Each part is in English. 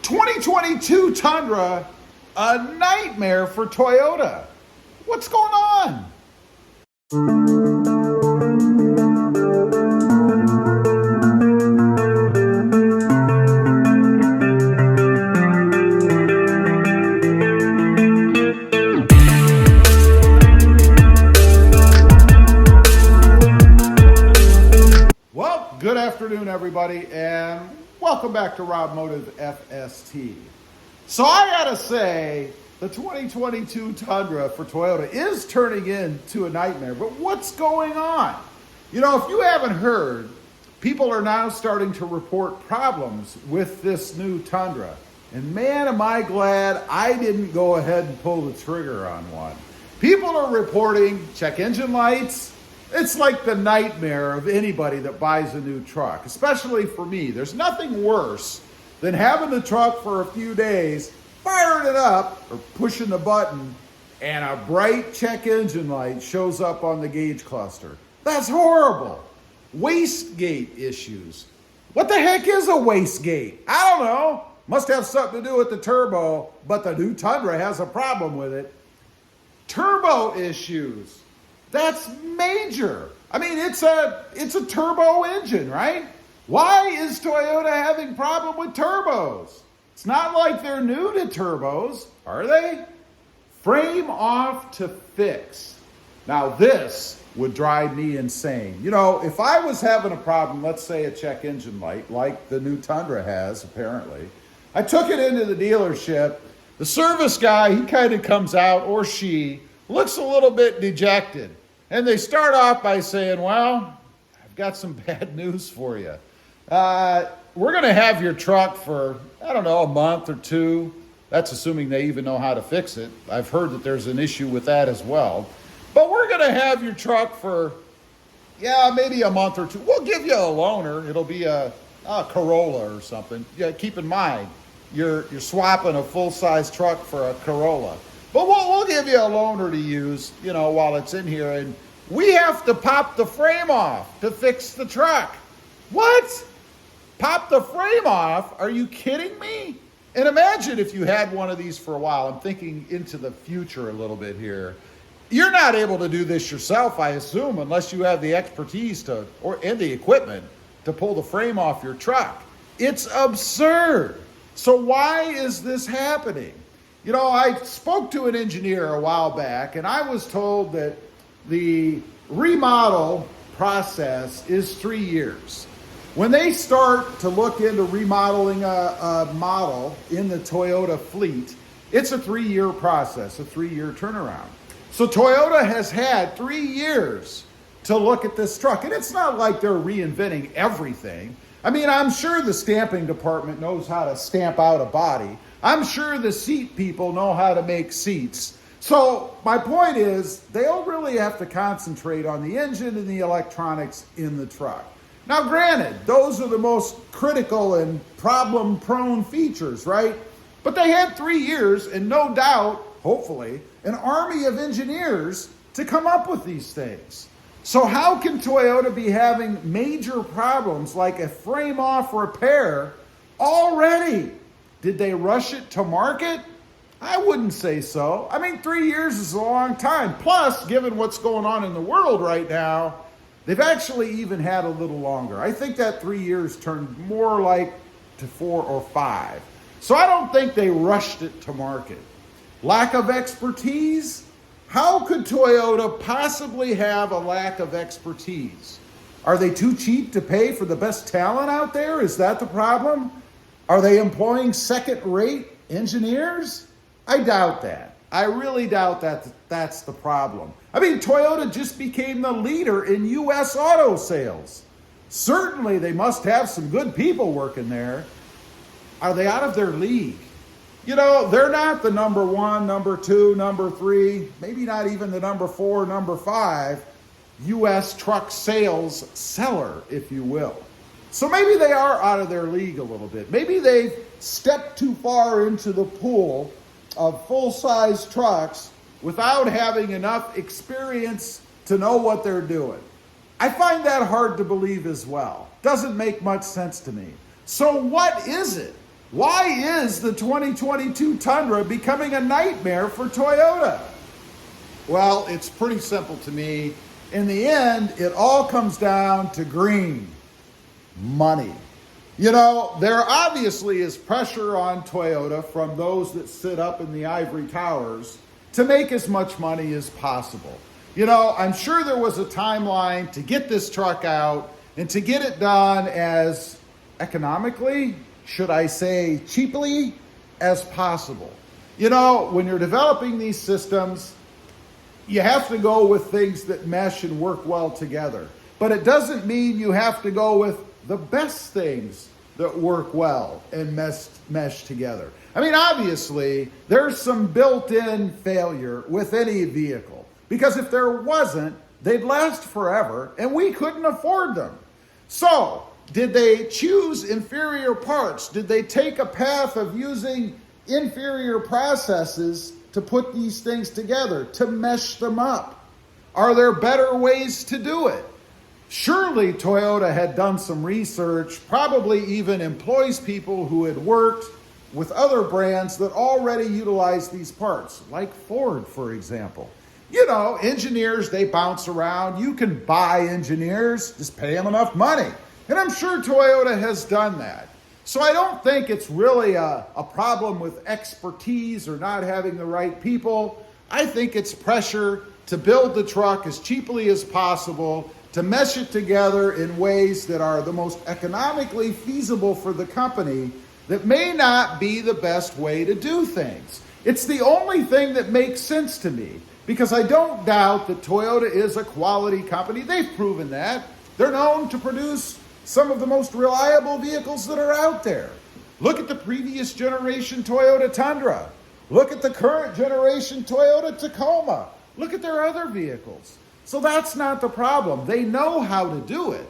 2022 Tundra, a nightmare for Toyota. What's going on? Well, good afternoon, everybody, and welcome back to Rob Motive FST. So I gotta say, the 2022 Tundra for Toyota is turning into a nightmare, but what's going on? You know, if you haven't heard, people are now starting to report problems with this new Tundra. And man, am I glad I didn't go ahead and pull the trigger on one. People are reporting check engine lights. It's like the nightmare of anybody that buys a new truck, especially for me. There's nothing worse than having the truck for a few days, firing it up or pushing the button, and a bright check engine light shows up on the gauge cluster. That's horrible. Wastegate issues. What the heck is a wastegate? I don't know. Must have something to do with the turbo, but the new Tundra has a problem with it. Turbo issues. That's major. I mean, it's a turbo engine, right? Why is Toyota having problem with turbos? It's not like they're new to turbos, are they? Frame off to fix. Now this would drive me insane. You know, if I was having a problem, let's say a check engine light, like the new Tundra has apparently, I took it into the dealership, the service guy, he kind of comes out, or she, looks a little bit dejected. And they start off by saying, well, I've got some bad news for you. We're going to have your truck for, I don't know, a month or two. That's assuming they even know how to fix it. I've heard that there's an issue with that as well. But we're going to have your truck for, maybe a month or two. We'll give you a loaner. It'll be a Corolla or something. Yeah, keep in mind, you're swapping a full-size truck for a Corolla. But we'll give you a loaner to use, you know, while it's in here. And we have to pop the frame off to fix the truck. What? Pop the frame off? Are you kidding me? And imagine if you had one of these for a while. I'm thinking into the future a little bit here. You're not able to do this yourself, I assume, unless you have the expertise and the equipment to pull the frame off your truck. It's absurd. So why is this happening? You know, I spoke to an engineer a while back, and I was told that the remodel process is 3 years. When they start to look into remodeling a model in the Toyota fleet, it's a 3-year process, a 3-year turnaround. So Toyota has had 3 years to look at this truck, and it's not like they're reinventing everything. I mean, I'm sure the stamping department knows how to stamp out a body. I'm sure the seat people know how to make seats. So my point is, they'll really have to concentrate on the engine and the electronics in the truck. Now, granted, those are the most critical and problem-prone features, right? But they had 3 years, and no doubt, hopefully, an army of engineers to come up with these things. So how can Toyota be having major problems like a frame-off repair already? Did they rush it to market? I wouldn't say so. I mean, 3 years is a long time. Plus, given what's going on in the world right now, they've actually even had a little longer. I think that 3 years turned more like to 4 or 5. So I don't think they rushed it to market. Lack of expertise? How could Toyota possibly have a lack of expertise? Are they too cheap to pay for the best talent out there? Is that the problem? Are they employing second-rate engineers? I doubt that. I really doubt that that's the problem. I mean, Toyota just became the leader in U.S. auto sales. Certainly, they must have some good people working there. Are they out of their league? You know, they're not the number 1, number 2, number 3, maybe not even the number 4, number 5 U.S. truck sales seller, if you will. So maybe they are out of their league a little bit. Maybe they've stepped too far into the pool of full-size trucks without having enough experience to know what they're doing. I find that hard to believe as well. Doesn't make much sense to me. So what is it? Why is the 2022 Tundra becoming a nightmare for Toyota? Well, it's pretty simple to me. In the end, it all comes down to green money. You know, there obviously is pressure on Toyota from those that sit up in the ivory towers to make as much money as possible. You know, I'm sure there was a timeline to get this truck out and to get it done as economically, should I say cheaply, as possible. You know, when you're developing these systems, you have to go with things that mesh and work well together. But it doesn't mean you have to go with the best things that work well and mesh together. I mean, obviously, there's some built-in failure with any vehicle, because if there wasn't, they'd last forever and we couldn't afford them. So, did they choose inferior parts? Did they take a path of using inferior processes to put these things together, to mesh them up? Are there better ways to do it? Surely Toyota had done some research, probably even employs people who had worked with other brands that already utilize these parts, like Ford, for example. You know, engineers, they bounce around. You can buy engineers, just pay them enough money. And I'm sure Toyota has done that. So I don't think it's really a problem with expertise or not having the right people. I think it's pressure to build the truck as cheaply as possible, to mesh it together in ways that are the most economically feasible for the company, that may not be the best way to do things. It's the only thing that makes sense to me, because I don't doubt that Toyota is a quality company. They've proven that. They're known to produce some of the most reliable vehicles that are out there. Look at the previous generation Toyota Tundra. Look at the current generation Toyota Tacoma. Look at their other vehicles. So that's not the problem. They know how to do it.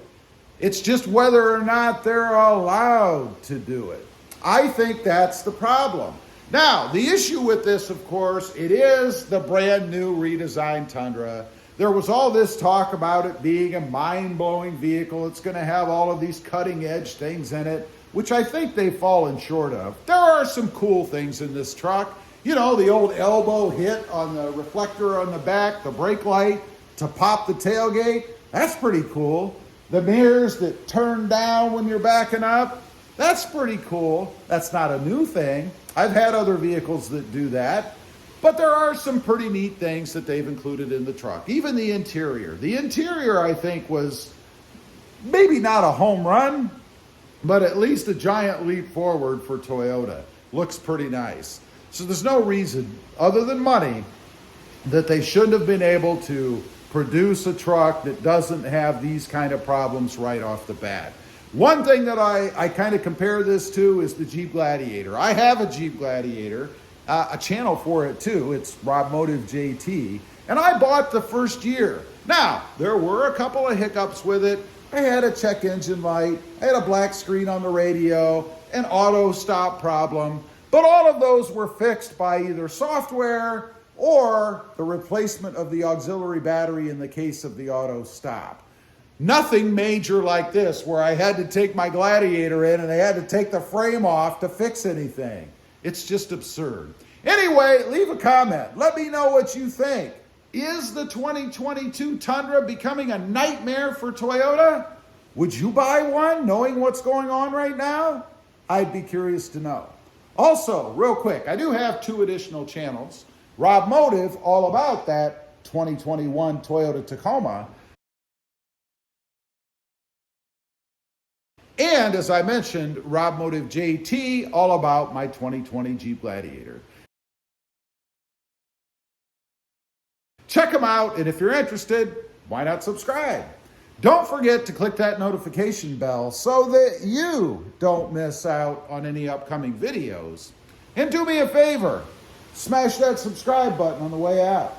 It's just whether or not they're allowed to do it. I think that's the problem. Now, the issue with this, of course, it is the brand new redesigned Tundra. There was all this talk about it being a mind-blowing vehicle. It's going to have all of these cutting-edge things in it, which I think they've fallen short of. There are some cool things in this truck. You know, the old elbow hit on the reflector on the back, the brake light to pop the tailgate. That's pretty cool. The mirrors that turn down when you're backing up. That's pretty cool. That's not a new thing. I've had other vehicles that do that. But there are some pretty neat things that they've included in the truck. Even the interior. The interior, I think, was maybe not a home run, but at least a giant leap forward for Toyota. Looks pretty nice. So there's no reason, other than money, that they shouldn't have been able to produce a truck that doesn't have these kind of problems right off the bat. One thing that I kind of compare this to is the Jeep Gladiator. I have a Jeep Gladiator, a channel for it too. It's Rob Motive JT, and I bought the first year. Now, there were a couple of hiccups with it. I had a check engine light, I had a black screen on the radio, an auto stop problem, but all of those were fixed by either software or the replacement of the auxiliary battery in the case of the auto stop. Nothing major like this where I had to take my Gladiator in and I had to take the frame off to fix anything. It's just absurd. Anyway, leave a comment. Let me know what you think. Is the 2022 Tundra becoming a nightmare for Toyota? Would you buy one knowing what's going on right now? I'd be curious to know. Also, real quick, I do have 2 additional channels. Rob Motive, all about that 2021 Toyota Tacoma. And as I mentioned, Rob Motive JT, all about my 2020 Jeep Gladiator. Check them out, and if you're interested, why not subscribe? Don't forget to click that notification bell so that you don't miss out on any upcoming videos. And do me a favor, smash that subscribe button on the way out.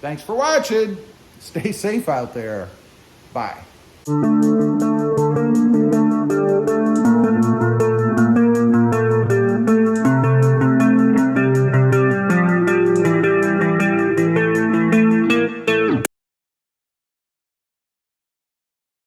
Thanks for watching. Stay safe out there. Bye.